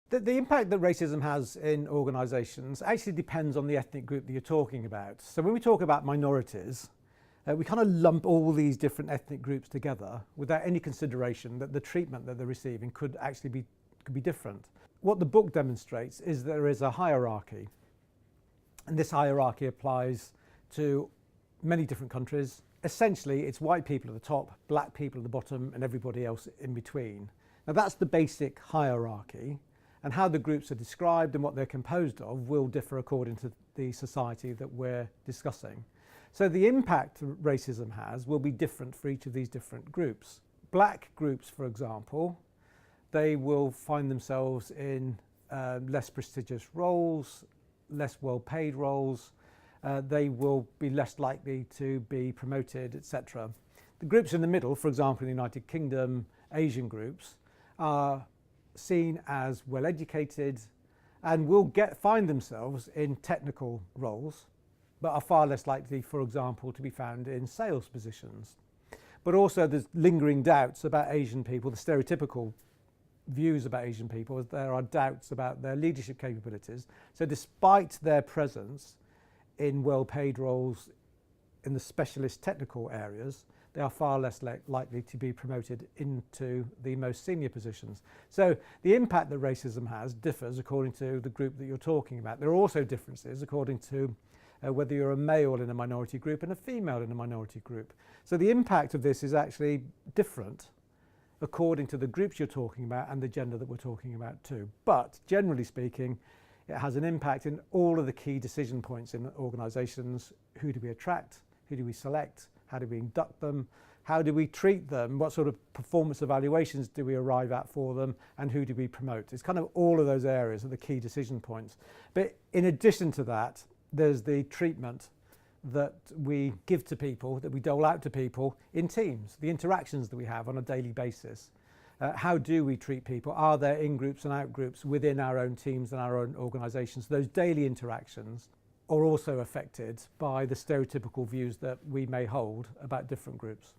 The impact that racism has in organisations actually depends on the ethnic group that you're talking about. So when we talk about minorities, we kind of lump all these different ethnic groups together without any consideration that the treatment that they're receiving could actually be different. What the book demonstrates is there is a hierarchy, and this hierarchy applies to many different countries. Essentially, it's white people at the top, black people at the bottom, and everybody else in between. Now that's the basic hierarchy, and how the groups are described and what they're composed of will differ according to the society that we're discussing. So the impact racism has will be different for each of these different groups. Black groups, for example, they will find themselves in less prestigious roles, less well-paid roles. They will be less likely to be promoted, etc. The groups in the middle, for example, in the United Kingdom, Asian groups, are seen as well-educated and will find themselves in technical roles, but are far less likely, for example, to be found in sales positions. But also there's lingering doubts about Asian people, the stereotypical views about Asian people. There are doubts about their leadership capabilities. So despite their presence in well-paid roles in the specialist technical areas, they are far less likely to be promoted into the most senior positions. So the impact that racism has differs according to the group that you're talking about. There are also differences according to whether you're a male in a minority group and a female in a minority group. So the impact of this is actually different according to the groups you're talking about and the gender that we're talking about too. But generally speaking, it has an impact in all of the key decision points in organisations. Who do we attract? Who do we select? How do we induct them? How do we treat them? What sort of performance evaluations do we arrive at for them? And who do we promote? It's kind of all of those areas are the key decision points. But in addition to that, there's the treatment that we give to people, that we dole out to people in teams, the interactions that we have on a daily basis. How do we treat people? Are there in-groups and out-groups within our own teams and our own organisations? Those daily interactions are also affected by the stereotypical views that we may hold about different groups.